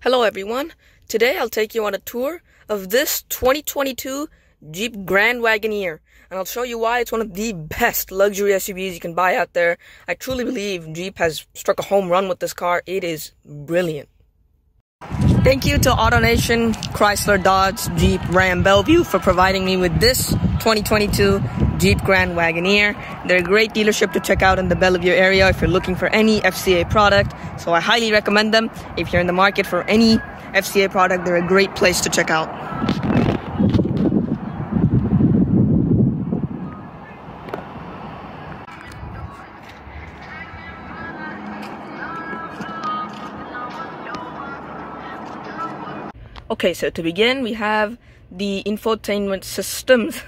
Hello everyone, today I'll take you on a tour of this 2022 Jeep Grand Wagoneer, and I'll show you why it's one of the best luxury SUVs you can buy out there. I truly believe Jeep has struck a home run with this car. It is brilliant. Thank you to AutoNation, Chrysler, Dodge, Jeep, Ram, Bellevue for providing me with this 2022 Jeep Grand Wagoneer. They're a great dealership to check out in the Bellevue area if you're looking for any FCA product, so I highly recommend them. If you're in the market for any FCA product, they're a great place to check out. Okay, so to begin, we have the infotainment systems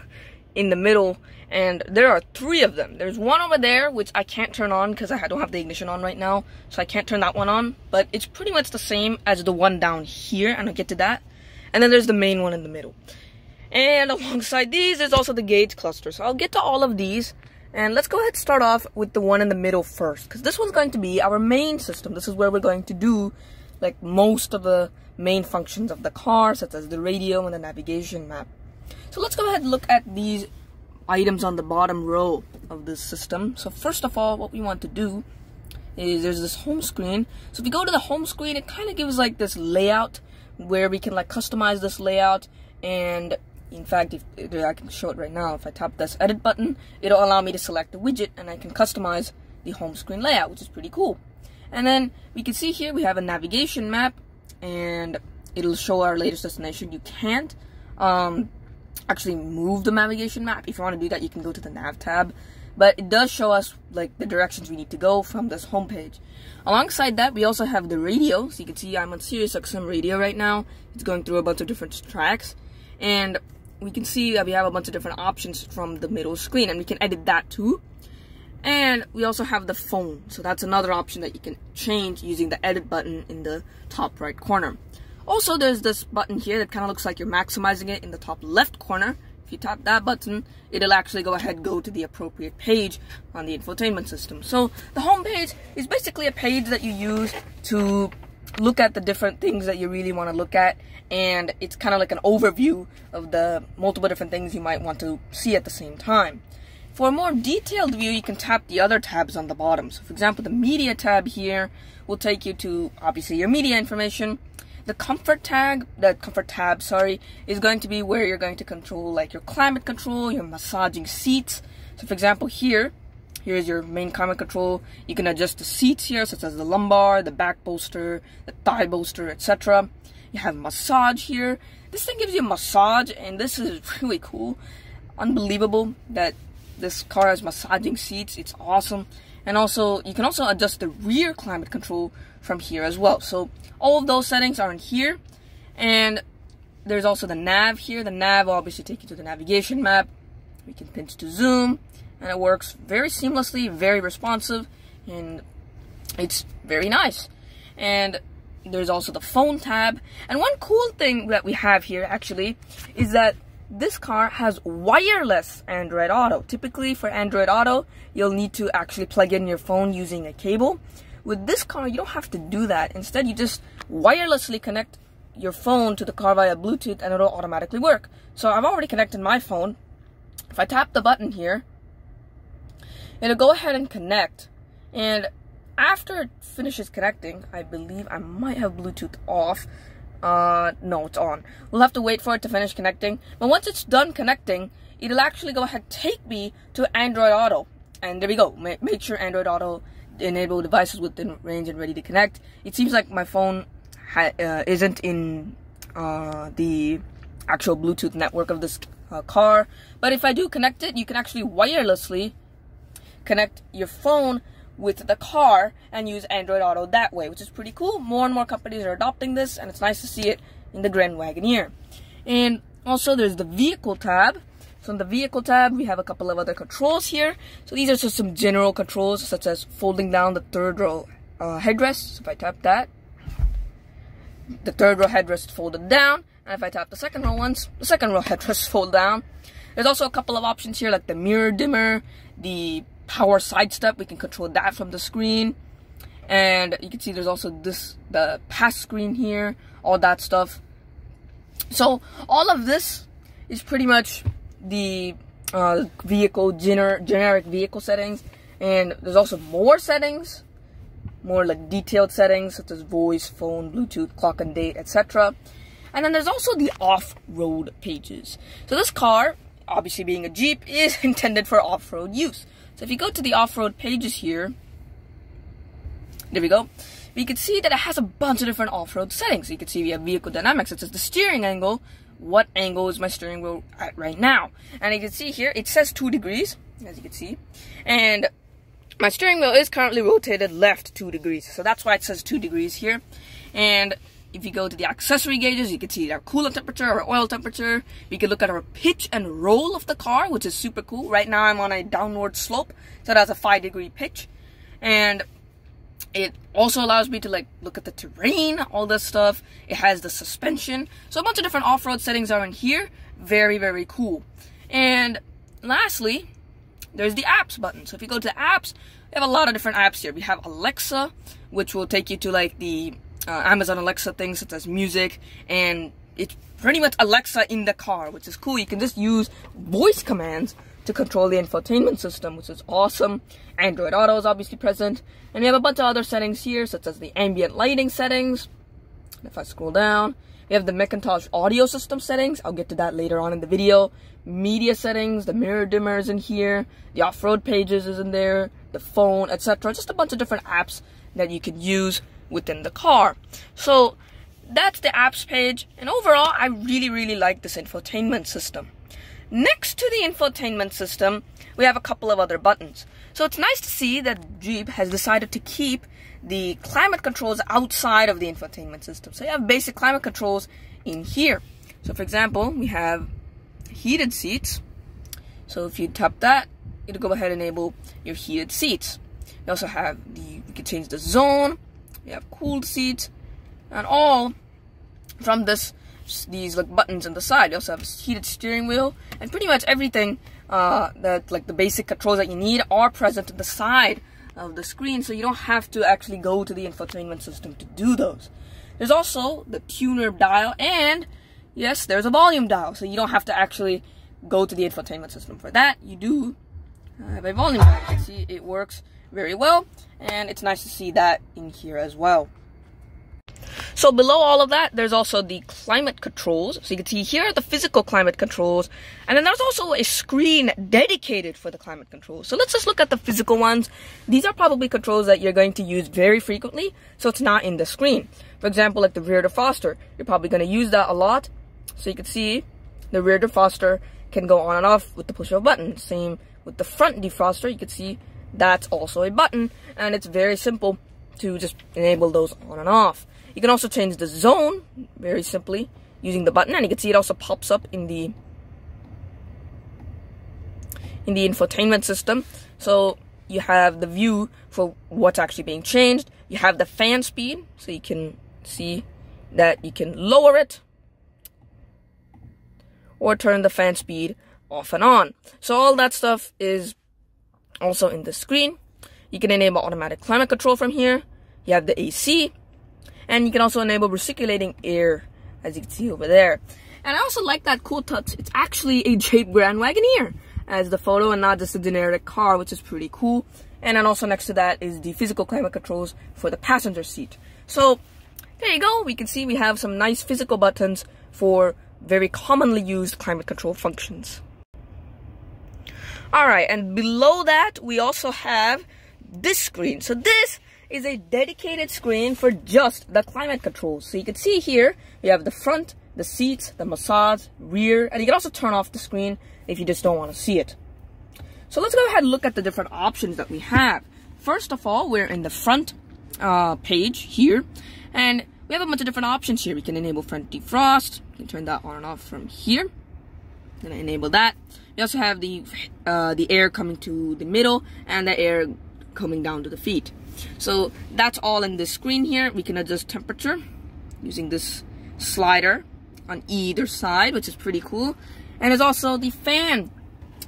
in the middle, and there are 3 of them. There's one over there, which I can't turn on because I don't have the ignition on right now, so I can't turn that one on, but it's pretty much the same as the one down here, and I'll get to that. And then there's the main one in the middle. And alongside these, there's also the gauge cluster, so I'll get to all of these, and let's go ahead and start off with the one in the middle first, because this one's going to be our main system. This is where we're going to do like most of the main functions of the car, such as the radio and the navigation map. So let's go ahead and look at these items on the bottom row of this system. So first of all, what we want to do is there's this home screen. So if you go to the home screen, it kind of gives like this layout where we can like customize this layout. And in fact, if I can show it right now, if I tap this edit button, it'll allow me to select a widget and I can customize the home screen layout, which is pretty cool. And then we can see here we have a navigation map, and it'll show our latest destination. You can't actually move the navigation map. If you want to do that, you can go to the nav tab, but it does show us like the directions we need to go from this home page. Alongside that, we also have the radio. So you can see I'm on Sirius XM radio right now. It's going through a bunch of different tracks, and we can see that we have a bunch of different options from the middle screen, and we can edit that too. And we also have the phone, so that's another option that you can change using the edit button in the top right corner. Also, there's this button here that kind of looks like you're maximizing it in the top left corner. If you tap that button, it'll actually go ahead and go to the appropriate page on the infotainment system. So the home page is basically a page that you use to look at the different things that you really want to look at, and it's kind of like an overview of the multiple different things you might want to see at the same time. For a more detailed view, you can tap the other tabs on the bottom. So for example, the media tab here will take you to obviously your media information. The comfort tab, is going to be where you're going to control like your climate control, your massaging seats. So for example, here's your main climate control. You can adjust the seats here, such as the lumbar, the back bolster, the thigh bolster, etc. You have massage here. This thing gives you a massage, and this is really cool. Unbelievable that this car has massaging seats. It's awesome. And also, you can also adjust the rear climate control from here as well. So all of those settings are in here. And there's also the nav here. The nav will obviously take you to the navigation map. We can pinch to zoom, and it works very seamlessly, very responsive, and it's very nice. And there's also the phone tab. And one cool thing that we have here actually is that this car has wireless Android Auto. Typically for Android Auto, you'll need to actually plug in your phone using a cable. With this car, you don't have to do that. Instead, you just wirelessly connect your phone to the car via Bluetooth and it'll automatically work. So I've already connected my phone. If I tap the button here, it'll go ahead and connect. And after it finishes connecting, I believe I might have Bluetooth off. No, it's on. We'll have to wait for it to finish connecting. But once it's done connecting, it'll actually go ahead and take me to Android Auto. And there we go. Make sure Android Auto enable devices within range and ready to connect. It seems like my phone isn't in the actual Bluetooth network of this car. But if I do connect it, you can actually wirelessly connect your phone with the car and use Android Auto that way, which is pretty cool. More and more companies are adopting this, and it's nice to see it in the Grand Wagoneer. And also there's the vehicle tab. So in the vehicle tab, we have a couple of other controls here. So these are just some general controls, such as folding down the third row headrest. So if I tap that, the third row headrest folded down. And if I tap the second row ones, the second row headrest fold down. There's also a couple of options here, like the mirror dimmer, the power sidestep. We can control that from the screen. And you can see there's also the pass screen here, all that stuff. So all of this is pretty much the generic vehicle settings. And there's also more settings, more like detailed settings such as voice, phone, Bluetooth, clock and date, etc. And then there's also the off-road pages. So this car, obviously being a Jeep, is intended for off-road use. So if you go to the off-road pages here, there we go. We can see that it has a bunch of different off-road settings. You can see we have vehicle dynamics, such as the steering angle. What angle is my steering wheel at right now? And you can see here, it says 2 degrees, as you can see. And my steering wheel is currently rotated left 2 degrees. So that's why it says 2 degrees here. And if you go to the accessory gauges, you can see our coolant temperature, our oil temperature. We can look at our pitch and roll of the car, which is super cool. Right now I'm on a downward slope, so that's a 5-degree pitch. And it also allows me to like look at the terrain, all this stuff. It has the suspension. So a bunch of different off-road settings are in here. Very, very cool. And lastly, there's the apps button. So if you go to the apps, we have a lot of different apps here. We have Alexa, which will take you to like the Amazon Alexa things such as music, and it's pretty much Alexa in the car, which is cool. You can just use voice commands to control the infotainment system, which is awesome. Android Auto is obviously present, and we have a bunch of other settings here, such as the ambient lighting settings. If I scroll down, we have the Macintosh audio system settings. I'll get to that later on in the video. Media settings, the mirror dimmer is in here, the off-road pages is in there, the phone, etc. Just a bunch of different apps that you can use within the car. So that's the apps page, and overall I really like this infotainment system. Next to the infotainment system, we have a couple of other buttons. So it's nice to see that Jeep has decided to keep the climate controls outside of the infotainment system. So you have basic climate controls in here. So for example, we have heated seats. So if you tap that, it'll go ahead and enable your heated seats. You also have you can change the zone. We have cooled seats, and all from these like buttons on the side. You also have a heated steering wheel, and pretty much everything that like the basic controls that you need are present at the side of the screen, so you don't have to actually go to the infotainment system to do those. There's also the tuner dial, and yes, there's a volume dial, so you don't have to actually go to the infotainment system for that. You do have a volume dial. You can see it works very well, and it's nice to see that in here as well. So below all of that, there's also the climate controls. So you can see here are the physical climate controls, and then there's also a screen dedicated for the climate controls. So let's just look at the physical ones. These are probably controls that you're going to use very frequently, so it's not in the screen. For example, like the rear defroster, you're probably going to use that a lot. So you can see the rear defroster can go on and off with the push of a button. Same with the front defroster, you can see that's also a button, and it's very simple to just enable those on and off. You can also change the zone very simply using the button, and you can see it also pops up in the infotainment system. So you have the view for what's actually being changed. You have the fan speed, so you can see that you can lower it or turn the fan speed off and on. So all that stuff is also in the screen. You can enable automatic climate control from here. You have the AC, and you can also enable recirculating air, as you can see over there. And I also like that cool touch. It's actually a Jeep Grand Wagoneer as the photo, and not just a generic car, which is pretty cool. And then also next to that is the physical climate controls for the passenger seat. So there you go. We can see we have some nice physical buttons for very commonly used climate control functions. Alright, and below that we also have this screen. So this is a dedicated screen for just the climate controls. So you can see here, we have the front, the seats, the massage, rear, and you can also turn off the screen if you just don't want to see it. So let's go ahead and look at the different options that we have. First of all, we're in the front page here, and we have a bunch of different options here. We can enable front defrost. You can turn that on and off from here. Gonna enable that. We also have the air coming to the middle and the air coming down to the feet. So that's all in this screen here. We can adjust temperature using this slider on either side, which is pretty cool. And there's also the fan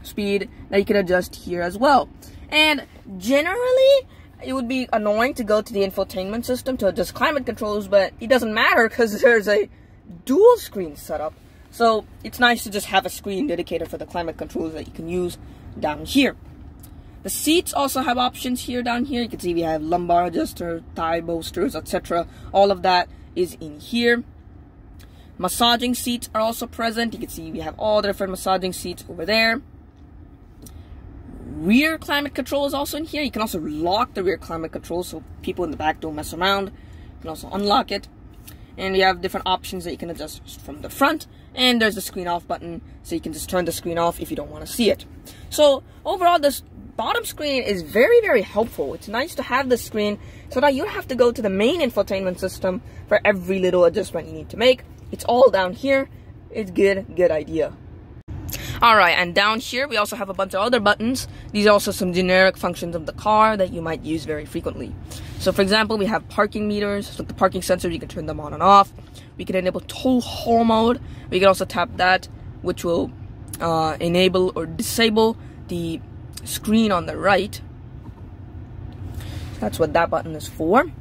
speed that you can adjust here as well. And generally, it would be annoying to go to the infotainment system to adjust climate controls, but it doesn't matter because there's a dual screen setup. So it's nice to just have a screen dedicated for the climate controls that you can use down here. The seats also have options here down here. You can see we have lumbar adjuster, thigh bolsters, etc. All of that is in here. Massaging seats are also present. You can see we have all the different massaging seats over there. Rear climate control is also in here. You can also lock the rear climate control so people in the back don't mess around. You can also unlock it. And we have different options that you can adjust from the front. And there's the screen off button, so you can just turn the screen off if you don't want to see it. So overall, this bottom screen is very, very helpful. It's nice to have this screen so that you don't have to go to the main infotainment system for every little adjustment you need to make. It's all down here. It's good idea. Alright, and down here we also have a bunch of other buttons. These are also some generic functions of the car that you might use very frequently. So for example, we have parking meters. So the parking sensor, you can turn them on and off. We can enable tow haul mode. We can also tap that, which will enable or disable the screen on the right. That's what that button is for.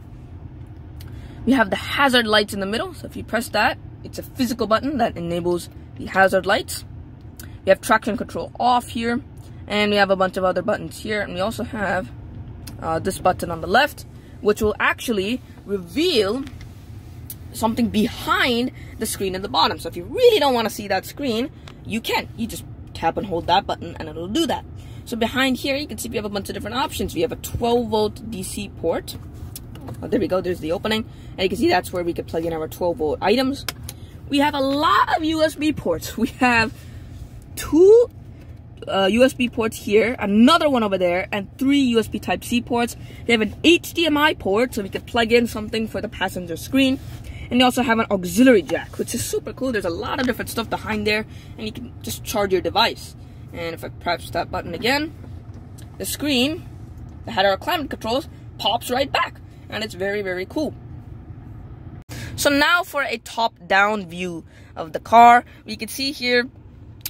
We have the hazard lights in the middle. So if you press that, it's a physical button that enables the hazard lights. We have traction control off here, and we have a bunch of other buttons here, and we also have this button on the left, which will actually reveal something behind the screen at the bottom. So if you really don't want to see that screen, you can. You just tap and hold that button and it'll do that. So behind here, you can see we have a bunch of different options. We have a 12-volt DC port. Oh, there we go, there's the opening. And you can see that's where we could plug in our 12-volt items. We have a lot of USB ports. We have 2 USB ports here, another one over there, and 3 USB Type-C ports. We have an HDMI port, so we could plug in something for the passenger screen. And you also have an auxiliary jack, which is super cool. There's a lot of different stuff behind there, and you can just charge your device. And if I press that button again, the screen that had our climate controls pops right back, and it's very, very cool. So now for a top-down view of the car, we can see here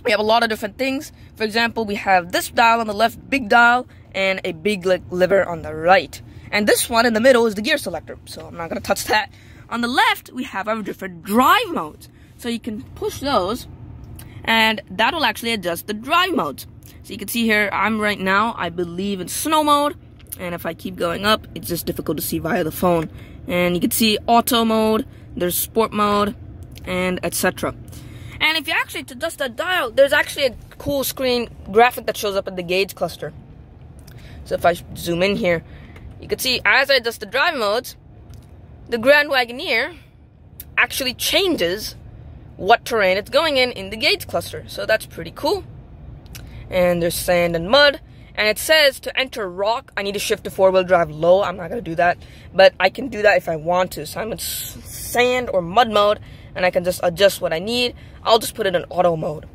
we have a lot of different things. For example, we have this dial on the left, big dial, and a big lever on the right. And this one in the middle is the gear selector, so I'm not going to touch that. On the left, we have our different drive modes. So you can push those, and that will actually adjust the drive modes. So you can see here, I'm right now, I believe, in snow mode. And if I keep going up, it's just difficult to see via the phone. And you can see auto mode, there's sport mode, and etc. And if you actually adjust that dial, there's actually a cool screen graphic that shows up in the gauge cluster. So if I zoom in here, you can see as I adjust the drive modes, the Grand Wagoneer actually changes what terrain it's going in the gauge cluster. So that's pretty cool. And there's sand and mud. And it says to enter rock, I need to shift to 4-wheel drive low. I'm not going to do that. But I can do that if I want to. So I'm in sand or mud mode, and I can just adjust what I need. I'll just put it in auto mode.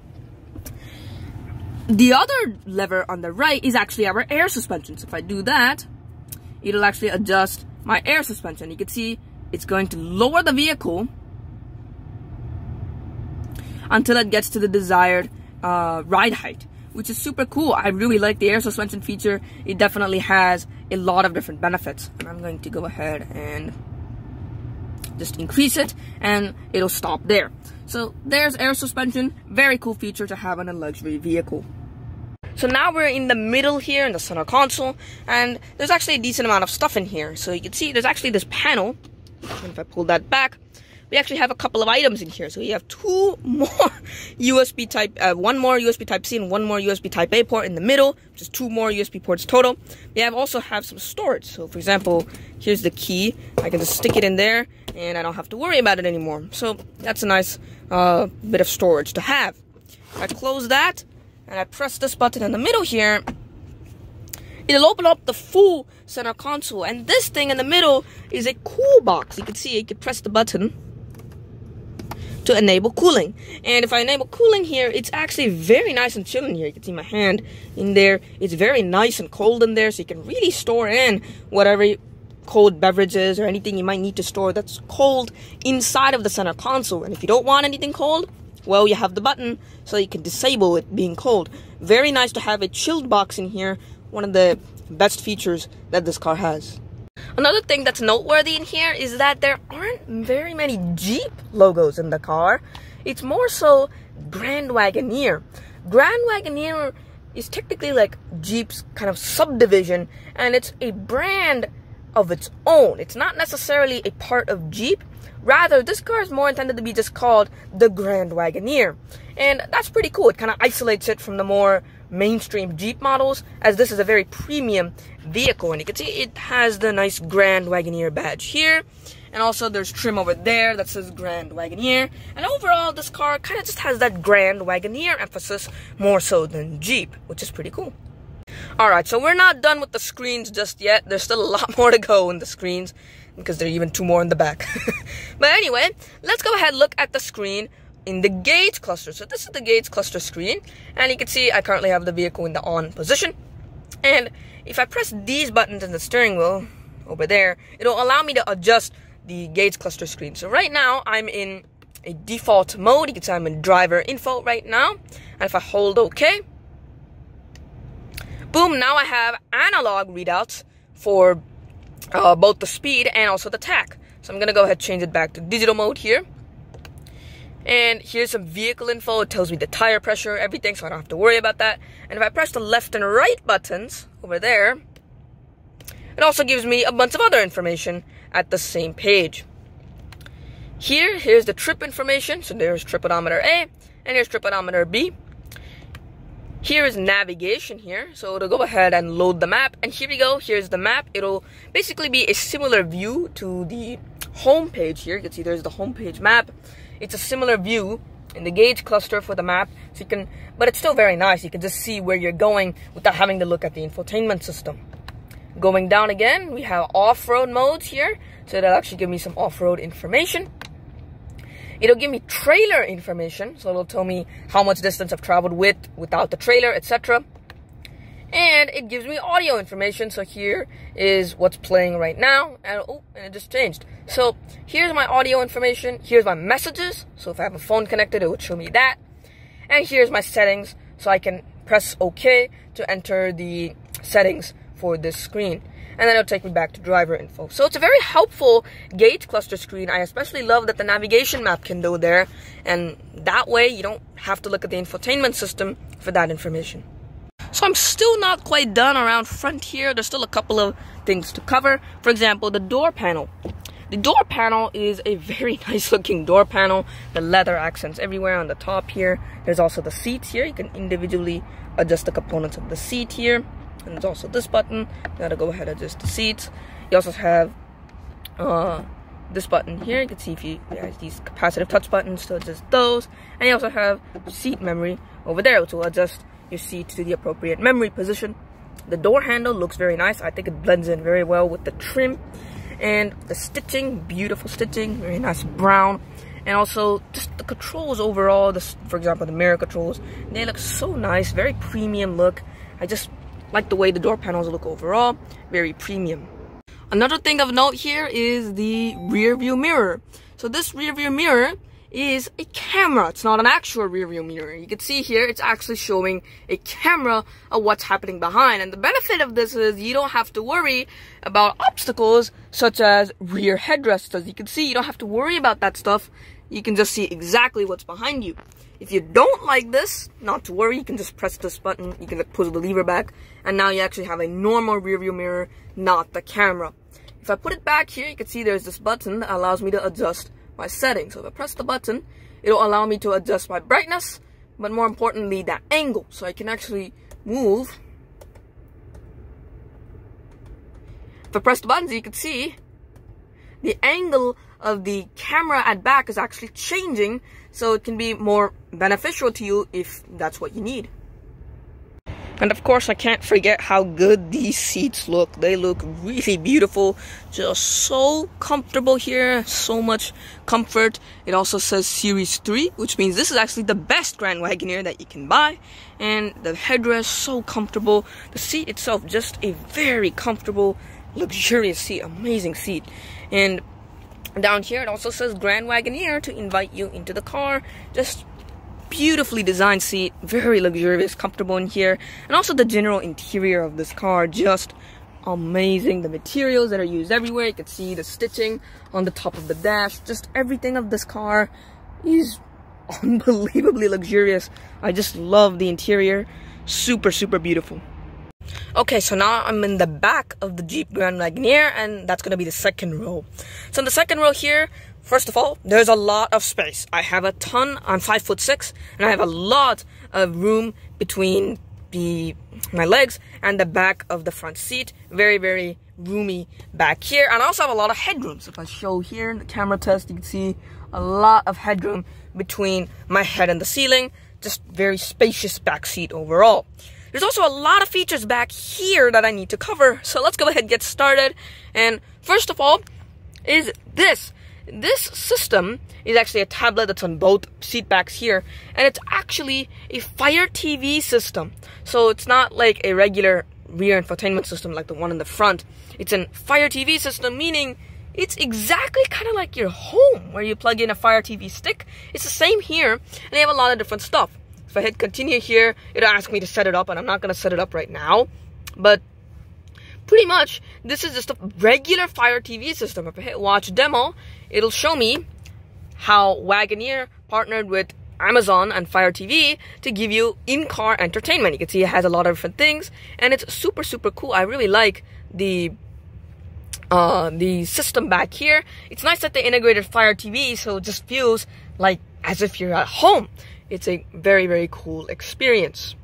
The other lever on the right is actually our air suspension. So if I do that, it'll actually adjust my air suspension. You can see it's going to lower the vehicle until it gets to the desired ride height, which is super cool. I really like the air suspension feature. It definitely has a lot of different benefits. And I'm going to go ahead and just increase it, and it'll stop there. So there's air suspension. Very cool feature to have on a luxury vehicle. So now we're in the middle here in the center console, and there's actually a decent amount of stuff in here. So you can see there's actually this panel, and if I pull that back, we actually have a couple of items in here. So we have 2 more USB type, 1 more USB Type-C and 1 more USB Type-A port in the middle, which is 2 more USB ports total. We also have some storage. So for example, here's the key. I can just stick it in there, and I don't have to worry about it anymore. So that's a nice bit of storage to have. If I close that, and I press this button in the middle here, it'll open up the full center console. And this thing in the middle is a cool box. You can see, you can press the button to enable cooling. And if I enable cooling here, it's actually very nice and chill in here. You can see my hand in there. It's very nice and cold in there, so you can really store in whatever cold beverages or anything you might need to store that's cold inside of the center console. And if you don't want anything cold, well, you have the button so you can disable it being cold. Very nice to have a chilled box in here. One of the best features that this car has. Another thing that's noteworthy in here is that there aren't very many Jeep logos in the car. It's more so Grand Wagoneer. Grand Wagoneer is technically like Jeep's kind of subdivision, and it's a brand of its own. It's not necessarily a part of Jeep. Rather, this car is more intended to be just called the Grand Wagoneer. And that's pretty cool. It kind of isolates it from the more mainstream Jeep models, as this is a very premium vehicle. And you can see it has the nice Grand Wagoneer badge here. And also there's trim over there that says Grand Wagoneer. And overall, this car kind of just has that Grand Wagoneer emphasis more so than Jeep, which is pretty cool. Alright, so we're not done with the screens just yet. There's still a lot more to go in the screens, because there are even 2 more in the back. But anyway, let's go ahead and look at the screen in the gauge cluster. So this is the gauge cluster screen, and you can see I currently have the vehicle in the on position. And if I press these buttons in the steering wheel over there, it'll allow me to adjust the gauge cluster screen. So right now I'm in a default mode. You can see I'm in driver info right now, and if I hold OK, boom, now I have analog readouts for both the speed and also the tach. So I'm gonna go ahead and change it back to digital mode here. And here's some vehicle info. It tells me the tire pressure, everything, so I don't have to worry about that. And if I press the left and right buttons over there, it also gives me a bunch of other information at the same page. Here's the trip information. So there's trip odometer A, and here's trip odometer B. Here is navigation here, so it'll go ahead and load the map, and here we go. Here's the map. It'll basically be a similar view to the home page here. You can see there's the home page map. It's a similar view in the gauge cluster for the map, so you can, but it's still very nice. You can just see where you're going without having to look at the infotainment system. Going down again, we have off-road modes here, so that'll actually give me some off-road information. It'll give me trailer information, so it'll tell me how much distance I've traveled with, without the trailer, etc. And it gives me audio information, so here is what's playing right now, and oh, and it just changed. So here's my audio information, here's my messages, so if I have a phone connected, it would show me that. And here's my settings, so I can press OK to enter the settings for this screen. And then it'll take me back to driver info. So it's a very helpful gauge cluster screen. I especially love that the navigation map can go there, and that way you don't have to look at the infotainment system for that information. So I'm still not quite done around front here. There's still a couple of things to cover. For example, the door panel. The door panel is a very nice looking door panel. The leather accents everywhere on the top here. There's also the seats here. You can individually adjust the components of the seat here. And there's also this button. That'll go ahead and adjust the seats. You also have this button here. You can see if you have these capacitive touch buttons to adjust those. And you also have seat memory over there, which will adjust your seat to the appropriate memory position. The door handle looks very nice. I think it blends in very well with the trim. And the stitching, beautiful stitching, very nice brown. And also just the controls overall, for example, the mirror controls, they look so nice, very premium look. I just like the way the door panels look overall, very premium. Another thing of note here is the rear view mirror. So this rear view mirror is a camera. It's not an actual rear view mirror. You can see here it's actually showing a camera of what's happening behind. And the benefit of this is you don't have to worry about obstacles such as rear headrests. As you can see, you don't have to worry about that stuff. You can just see exactly what's behind you. If you don't like this, not to worry, you can just press this button, you can pull the lever back, and now you actually have a normal rear view mirror, not the camera. If I put it back here, you can see there's this button that allows me to adjust my settings. So if I press the button, it'll allow me to adjust my brightness, but more importantly, that angle. So I can actually move. If I press the buttons, you can see the angle of the camera at back is actually changing, so it can be more beneficial to you if that's what you need. And of course, I can't forget how good these seats look. They look really beautiful, just so comfortable here, so much comfort. It also says Series 3, which means this is actually the best Grand Wagoneer that you can buy. And the headrest, so comfortable. The seat itself, just a very comfortable, luxurious seat, amazing seat. And down here, it also says Grand Wagoneer to invite you into the car. Just beautifully designed seat, very luxurious, comfortable in here. And also the general interior of this car, just amazing. The materials that are used everywhere. You can see the stitching on the top of the dash. Just everything of this car is unbelievably luxurious. I just love the interior. Super, super beautiful. Okay, so now I'm in the back of the Jeep Grand Wagoneer, and that's going to be the second row. So in the second row here, first of all, there's a lot of space. I have a ton. I'm 5'6", and I have a lot of room between my legs and the back of the front seat. Very, very roomy back here. And I also have a lot of headroom. So if I show here in the camera test, you can see a lot of headroom between my head and the ceiling. Just very spacious back seat overall. There's also a lot of features back here that I need to cover. So let's go ahead and get started. And first of all is this. This system is actually a tablet that's on both seat backs here, and it's actually a Fire TV system. So it's not like a regular rear infotainment system like the one in the front. It's a Fire TV system, meaning it's exactly kind of like your home where you plug in a Fire TV stick. It's the same here, and they have a lot of different stuff. If I hit continue here, it'll ask me to set it up, and I'm not going to set it up right now. But pretty much, this is just a regular Fire TV system. If I hit watch demo, it'll show me how Wagoneer partnered with Amazon and Fire TV to give you in-car entertainment. You can see it has a lot of different things, and it's super, super cool. I really like the system back here. It's nice that they integrated Fire TV, so it just feels like as if you're at home. It's a very, very cool experience.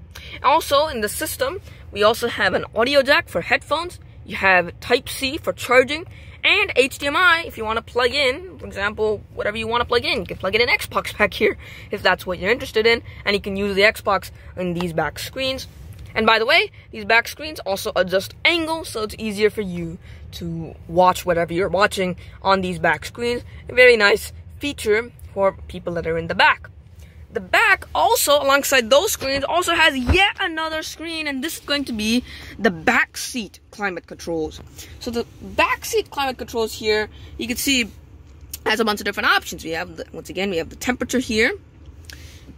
Also, in the system, we also have an audio jack for headphones. You have Type-C for charging, and HDMI if you want to plug in, for example, whatever you want to plug in. You can plug in an Xbox back here if that's what you're interested in, and you can use the Xbox in these back screens. And by the way, these back screens also adjust angle, so it's easier for you to watch whatever you're watching on these back screens. A very nice feature for people that are in the back. The back also, alongside those screens, also has yet another screen, and this is going to be the back seat climate controls. So the back seat climate controls here, you can see has a bunch of different options. We have, once again, we have the temperature here.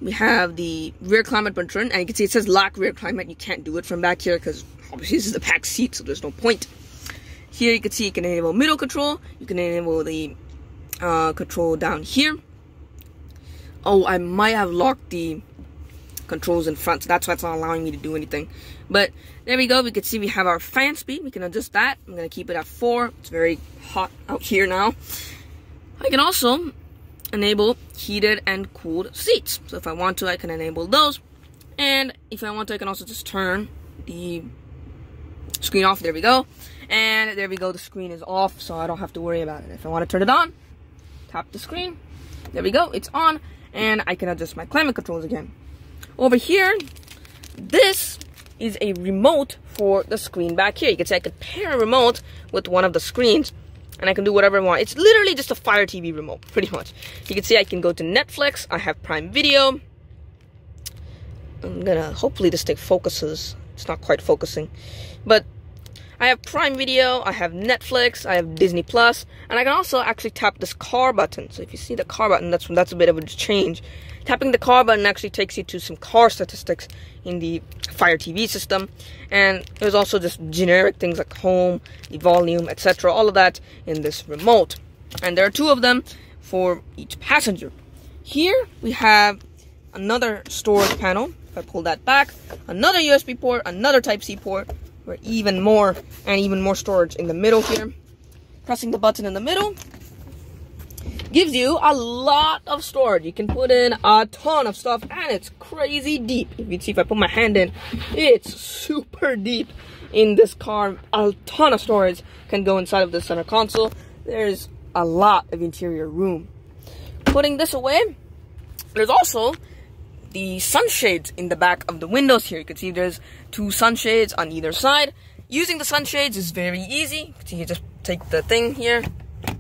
We have the rear climate control, and you can see it says lock rear climate. You can't do it from back here because obviously this is the back seat, so there's no point. Here you can see you can enable middle control. You can enable the control down here. Oh, I might have locked the controls in front, so that's why it's not allowing me to do anything. But there we go. We can see we have our fan speed. We can adjust that. I'm going to keep it at 4. It's very hot out here now. I can also enable heated and cooled seats. So if I want to, I can enable those. And if I want to, I can also just turn the screen off. There we go. And there we go. The screen is off, so I don't have to worry about it. If I want to turn it on, tap the screen. There we go. It's on. And I can adjust my climate controls again. Over here, this is a remote for the screen back here. You can see I could pair a remote with one of the screens, and I can do whatever I want. It's literally just a Fire TV remote, pretty much. You can see I can go to Netflix. I have Prime Video. I'm gonna, hopefully this thing focuses. It's not quite focusing. But I have Prime Video, I have Netflix, I have Disney Plus, and I can also actually tap this car button. So if you see the car button, that's a bit of a change. Tapping the car button actually takes you to some car statistics in the Fire TV system. And there's also just generic things like home, the volume, etc. All of that in this remote. And there are 2 of them for each passenger. Here we have another storage panel. If I pull that back, another USB port, another Type-C port, for even more storage in the middle here. Pressing the button in the middle gives you a lot of storage. You can put in a ton of stuff, and it's crazy deep. You can see if I put my hand in, it's super deep in this car. A ton of storage can go inside of the center console. There's a lot of interior room. Putting this away, there's also the sunshades in the back of the windows here. You can see there's 2 sunshades on either side. Using the sunshades is very easy. So you just take the thing here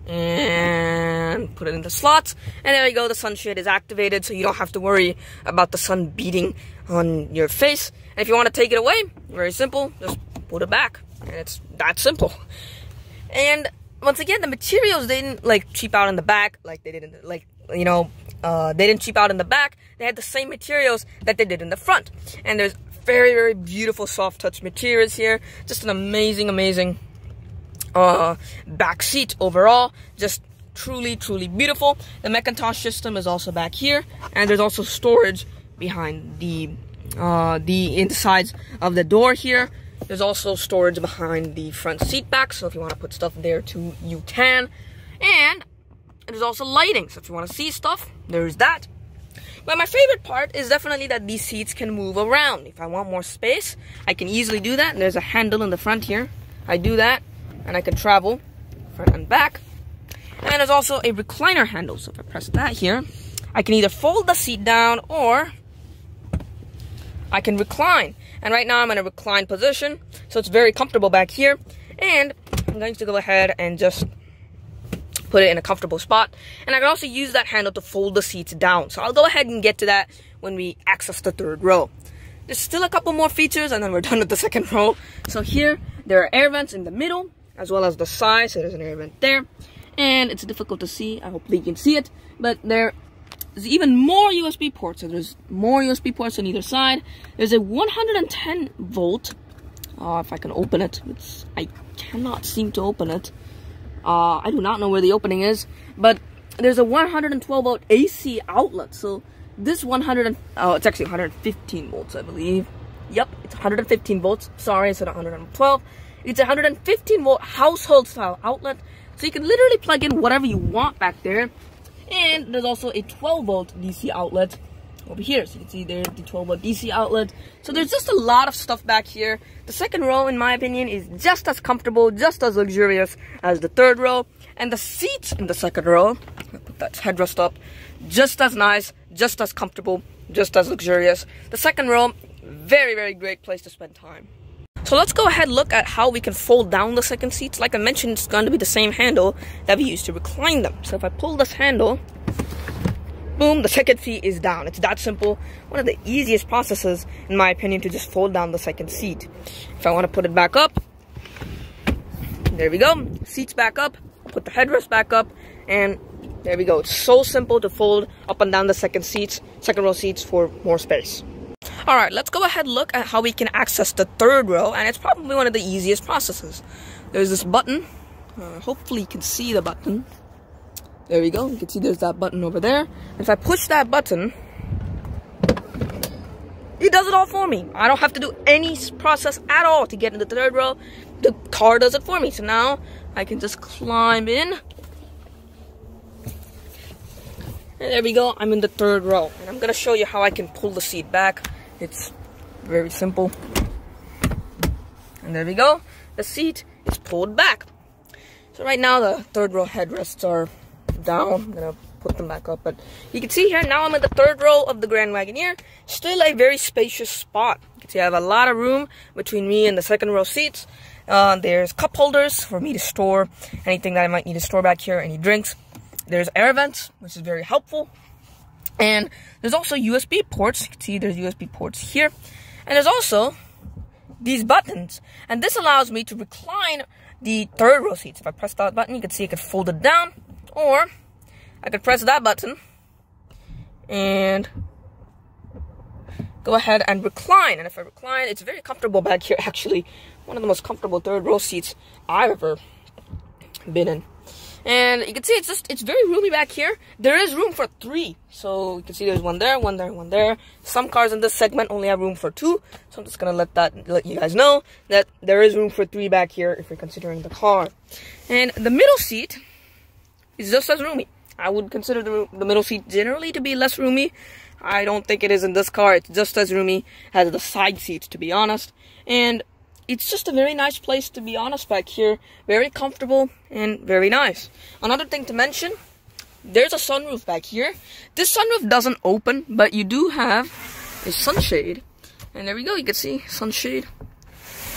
and put it in the slots, and there you go. The sunshade is activated, so you don't have to worry about the sun beating on your face. And if you want to take it away, very simple, just put it back, and it's that simple. And once again, the materials, they didn't like cheap out in the back like they did in the, they didn't cheap out in the back. They had the same materials that they did in the front. And there's very, very beautiful soft touch materials here. Just an amazing back seat overall. Just truly beautiful. The Macintosh system is also back here, and there's also storage behind the insides of the door here. There's also storage behind the front seat back, so if you want to put stuff there too, you can. And there's also lighting, so if you want to see stuff, there's that. But my favorite part is definitely that these seats can move around. If I want more space, I can easily do that. And there's a handle in the front here. I do that, and I can travel front and back. And there's also a recliner handle, so if I press that here, I can either fold the seat down or I can recline. And right now I'm in a recline position, so it's very comfortable back here. And I'm going to go ahead and just put it in a comfortable spot. And I can also use that handle to fold the seats down. So I'll go ahead and get to that when we access the third row. There's still a couple more features and then we're done with the second row. So here, there are air vents in the middle, as well as the side. So there's an air vent there. And it's difficult to see. I hope you can see it. But there's even more USB ports. So there's more USB ports on either side. There's a 110 volt. If I can open it. I cannot seem to open it. I do not know where the opening is. But there's a 112 volt AC outlet. So this it's actually 115 volts, I believe. Yep, it's 115 volts. Sorry, I said 112. It's a 115 volt household style outlet. So you can literally plug in whatever you want back there. And there's also a 12 volt DC outlet over here. So you can see there's the 12 volt DC outlet. So there's just a lot of stuff back here. The second row, in my opinion, is just as comfortable, just as luxurious as the third row. And the seats in the second row, I'll put that headrest up, just as nice, just as comfortable, just as luxurious. The second row, very great place to spend time. So let's go ahead and look at how we can fold down the second seats. Like I mentioned, it's going to be the same handle that we used to recline them. So if I pull this handle, boom, the second seat is down. It's that simple. One of the easiest processes, in my opinion, to just fold down the second seat. If I want to put it back up, there we go. Seats back up, put the headrest back up, and there we go. It's so simple to fold up and down the second row seats for more space. Alright, let's go ahead and look at how we can access the third row, and it's probably one of the easiest processes. There's this button. Hopefully you can see the button. There we go. You can see there's that button over there. And if I push that button, it does it all for me. I don't have to do any process at all to get in the third row. The car does it for me. So now I can just climb in. And there we go. I'm in the third row. And I'm going to show you how I can pull the seat back. It's very simple. And there we go. The seat is pulled back. So right now the third row headrests are down. I'm going to put them back up. But you can see here, now I'm in the third row of the Grand Wagoneer. Still a very spacious spot. You can see I have a lot of room between me and the second row seats. There's cup holders for me to store anything that I might need to store back here, any drinks. There's air vents, which is very helpful. And there's also USB ports. You can see there's USB ports here. And there's also these buttons. And this allows me to recline the third row seats. If I press that button, you can see I could fold it down. Or I could press that button and go ahead and recline. And if I recline, it's very comfortable back here. Actually, one of the most comfortable third row seats I've ever been in. And you can see it's very roomy back here. There is room for 3. So you can see there's one there, one there, one there. Some cars in this segment only have room for 2. So I'm just gonna let you guys know that there is room for 3 back here if you're considering the car. And the middle seat is just as roomy. I would consider the middle seat generally to be less roomy. I don't think it is in this car. It's just as roomy as the side seats, to be honest. And it's just a very nice place, to be honest, back here. Very comfortable and very nice. Another thing to mention, there's a sunroof back here. This sunroof doesn't open, but you do have a sunshade. And there we go, you can see sunshade.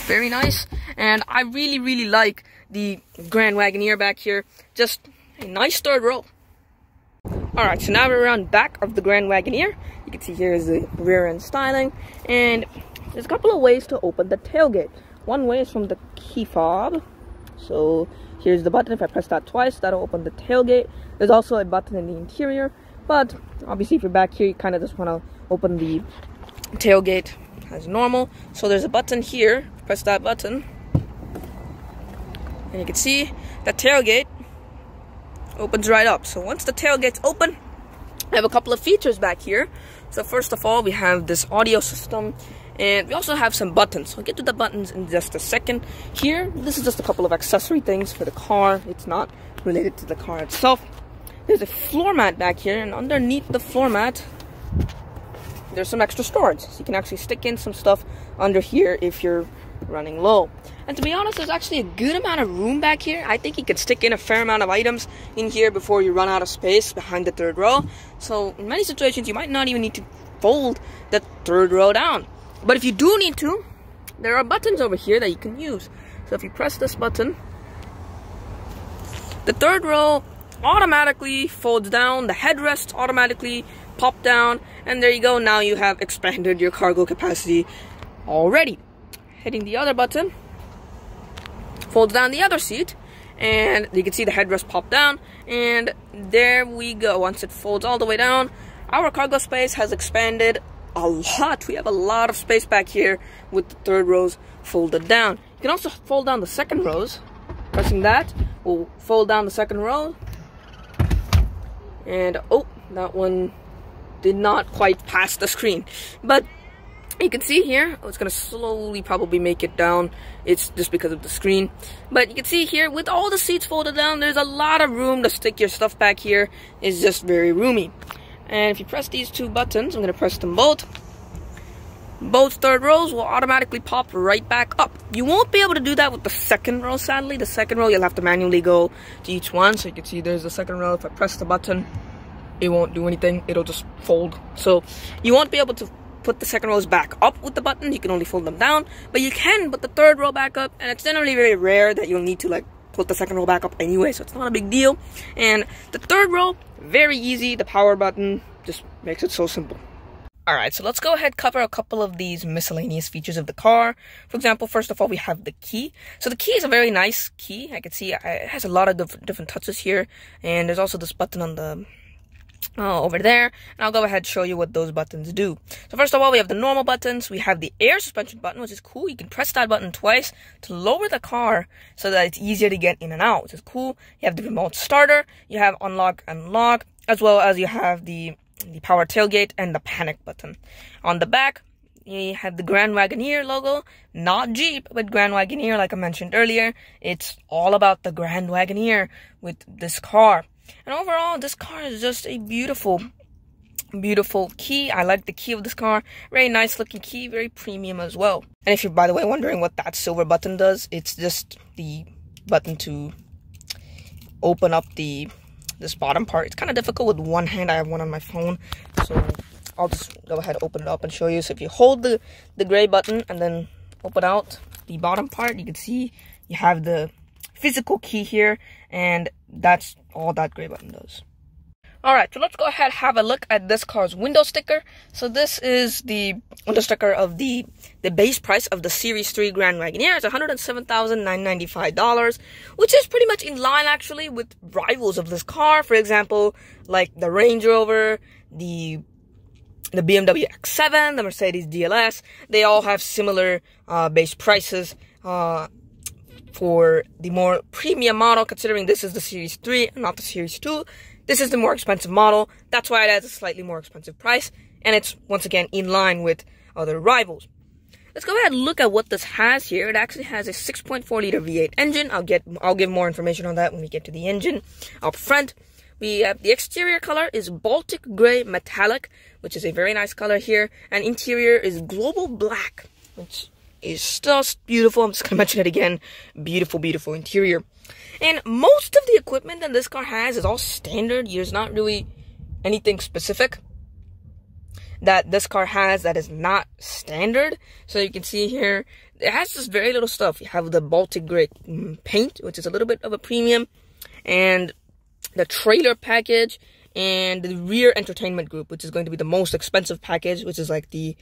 Very nice. And I really like the Grand Wagoneer back here. Just a nice third row. Alright, so now we're around back of the Grand Wagoneer. You can see here is the rear end styling. And there's a couple of ways to open the tailgate. One way is from the key fob. So here's the button. If I press that twice, that'll open the tailgate. There's also a button in the interior But obviously if you're back here, you kind of just want to open the tailgate as normal. So there's a button here, press that button, and you can see the tailgate opens right up. So once the tailgate's open, I have a couple of features back here. So first of all, we have this audio system, and we also have some buttons. I'll get to the buttons in just a second. Here, this is just a couple of accessory things for the car. It's not related to the car itself. There's a floor mat back here, and underneath the floor mat, there's some extra storage. So you can actually stick in some stuff under here if you're running low. And to be honest, there's actually a good amount of room back here. I think you can stick in a fair amount of items in here before you run out of space behind the third row. So in many situations, you might not even need to fold the third row down. But if you do need to, there are buttons over here that you can use. So if you press this button, the third row automatically folds down, the headrests automatically pop down, and there you go. Now you have expanded your cargo capacity already. Hitting the other button folds down the other seat, and you can see the headrest pop down, and there we go. Once it folds all the way down, our cargo space has expanded a lot. We have a lot of space back here with the third rows folded down. You can also fold down the second rows. Pressing that will fold down the second row, and oh, that one did not quite pass the screen, but you can see here, it's going to slowly probably make it down. It's just because of the screen. But you can see here, with all the seats folded down, there's a lot of room to stick your stuff back here. It's just very roomy. And if you press these two buttons, I'm going to press them both. Both third rows will automatically pop right back up. You won't be able to do that with the second row, sadly. The second row, you'll have to manually go to each one. So you can see there's the second row. If I press the button, it won't do anything. It'll just fold. So you won't be able to put the second rows back up with the button. You can only fold them down, but you can put the third row back up, and it's generally very rare that you'll need to like put the second row back up anyway, so it's not a big deal. And the third row, very easy. The power button just makes it so simple. Alright, so let's go ahead and cover a couple of these miscellaneous features of the car. For example, first of all, we have the key. So the key is a very nice key. I can see it has a lot of different touches here, and there's also this button on the over there, and I'll go ahead and show you what those buttons do. So first of all, we have the normal buttons. We have the air suspension button, which is cool. You can press that button twice to lower the car so that it's easier to get in and out, which is cool. You have the remote starter, you have unlock and lock, as well as you have the power tailgate and the panic button. On the back, you have the Grand Wagoneer logo, not Jeep, but Grand Wagoneer, like I mentioned earlier. It's all about the Grand Wagoneer with this car. And overall, this car is just a beautiful, beautiful key. I like the key of this car. Very nice looking key, very premium as well. And if you're, by the way, wondering what that silver button does, it's just the button to open up this bottom part. It's kind of difficult with one hand. I have one on my phone, so I'll just go ahead and open it up and show you. So if you hold the gray button and then open out the bottom part, you can see you have the physical key here, and that's all that gray button does. Alright, so let's go ahead and have a look at this car's window sticker. So this is the window sticker of the base price of the Series 3 Grand Wagoneer. It's $107,995, which is pretty much in line actually with rivals of this car. For example, like the Range Rover, the BMW X7, the Mercedes GLS. They all have similar base prices. For the more premium model, considering this is the Series 3 and not the Series 2, this is the more expensive model. That's why it has a slightly more expensive price, and it's once again in line with other rivals. Let's go ahead and look at what this has here. It actually has a 6.4 liter V8 engine. I'll give more information on that when we get to the engine. Up front, we have the exterior color is Baltic Gray Metallic, which is a very nice color here, and interior is Global Black, which is just beautiful. I'm just gonna mention it again. Beautiful, beautiful interior. And most of the equipment that this car has is all standard. There's not really anything specific that this car has that is not standard. So you can see here, it has just very little stuff. You have the Baltic Gray paint, which is a little bit of a premium, and the trailer package, and the rear entertainment group, which is going to be the most expensive package, which is like the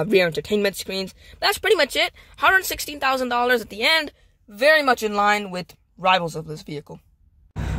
rear entertainment screens. That's pretty much it. $116,000 at the end. Very much in line with rivals of this vehicle.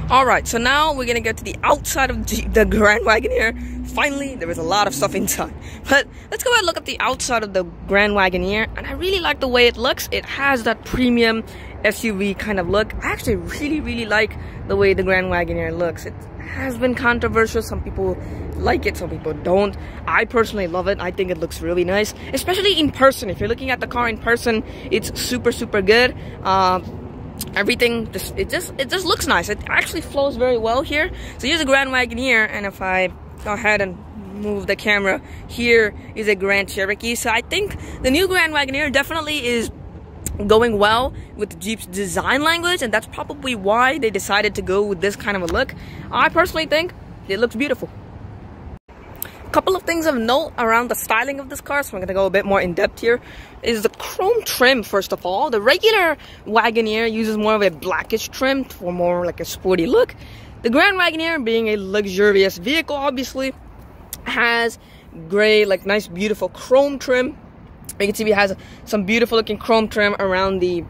Alright, so now we're gonna go to the outside of the Grand Wagoneer. Finally, there was a lot of stuff inside. But let's go ahead and look at the outside of the Grand Wagoneer. And I really like the way it looks. It has that premium SUV kind of look. I actually really like the way the Grand Wagoneer looks. It has been controversial. Some people like it, some people don't. I personally love it. I think it looks really nice, especially in person. If you're looking at the car in person, it's super good. Everything it just looks nice. It actually flows very well here. So here's a Grand Wagoneer, and if I go ahead and move the camera, here is a Grand Cherokee. So I think the new Grand Wagoneer definitely is going well with Jeep's design language, and that's probably why they decided to go with this kind of a look. I personally think it looks beautiful. A couple of things of note around the styling of this car, so I'm going to go a bit more in depth here, is the chrome trim. First of all, the regular Wagoneer uses more of a blackish trim for more like a sporty look. The Grand Wagoneer, being a luxurious vehicle, obviously has gray, like nice beautiful chrome trim. You can see it has some beautiful looking chrome trim around the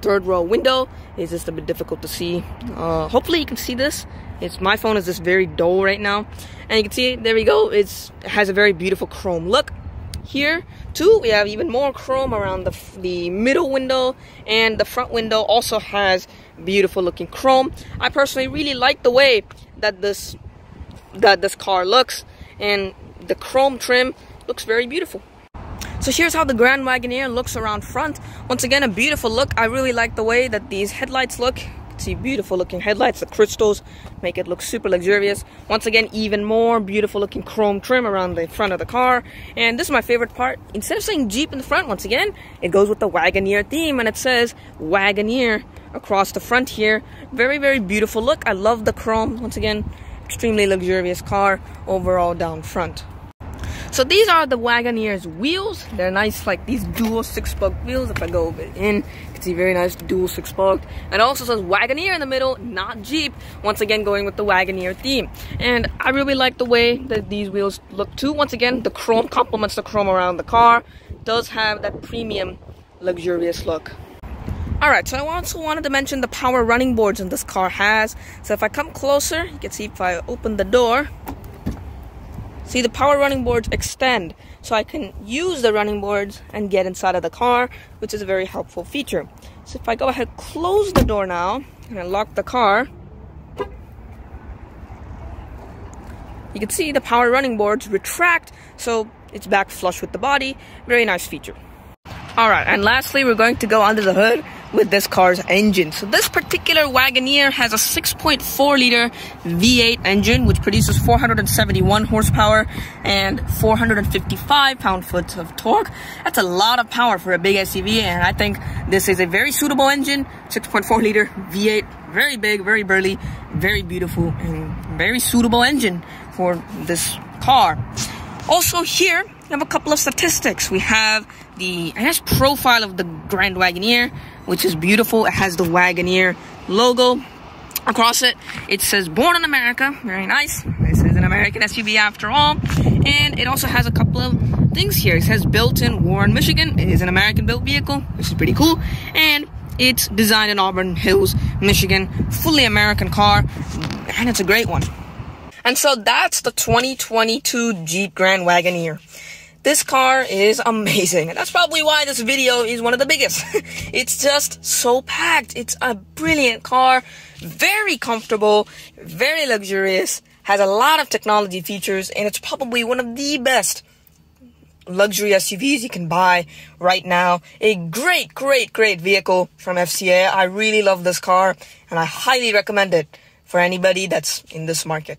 third row window. It's just a bit difficult to see. Hopefully you can see this. My phone is just very dull right now, and you can see, there we go. It has a very beautiful chrome look. Here too, we have even more chrome around the middle window, and the front window also has beautiful looking chrome. I personally really like the way that this car looks, and the chrome trim looks very beautiful. So here's how the Grand Wagoneer looks around front. Once again, a beautiful look. I really like the way that these headlights look. You can see beautiful looking headlights. The crystals make it look super luxurious. Once again, even more beautiful looking chrome trim around the front of the car. And this is my favorite part. Instead of saying Jeep in the front, once again, it goes with the Wagoneer theme, and it says Wagoneer across the front here. Very beautiful look. I love the chrome. Once again, extremely luxurious car overall down front. So these are the Wagoneer's wheels. They're nice, like these dual 6-spoke wheels. If I go a bit in, you can see very nice dual 6-spoke. And it also says Wagoneer in the middle, not Jeep. Once again, going with the Wagoneer theme. And I really like the way that these wheels look too. Once again, the chrome complements the chrome around the car. Does have that premium, luxurious look. Alright, so I also wanted to mention the power running boards that this car has. So if I come closer, you can see if I open the door, see, the power running boards extend, so I can use the running boards and get inside of the car, which is a very helpful feature. So if I go ahead, close the door now, and unlock the car, you can see the power running boards retract, so it's back flush with the body. Very nice feature. Alright, and lastly, we're going to go under the hood with this car's engine. So this particular Wagoneer has a 6.4 liter V8 engine, which produces 471 horsepower and 455 pound-foot of torque. That's a lot of power for a big SUV, and I think this is a very suitable engine. 6.4 liter V8, very big, very burly, very beautiful, and very suitable engine for this car. Also here, we have a couple of statistics. We have the profile of the Grand Wagoneer, which is beautiful. It has the Wagoneer logo across it. It says born in America. Very nice. This is an American SUV after all. And it also has a couple of things here. It says built in Warren, Michigan. It is an American built vehicle, which is pretty cool. And it's designed in Auburn Hills, Michigan. Fully American car, and it's a great one. And so that's the 2022 Jeep Grand Wagoneer. This car is amazing, and that's probably why this video is one of the biggest. It's just so packed. It's a brilliant car, very comfortable, very luxurious, has a lot of technology features, and it's probably one of the best luxury SUVs you can buy right now. A great vehicle from FCA. I really love this car, and I highly recommend it for anybody that's in this market.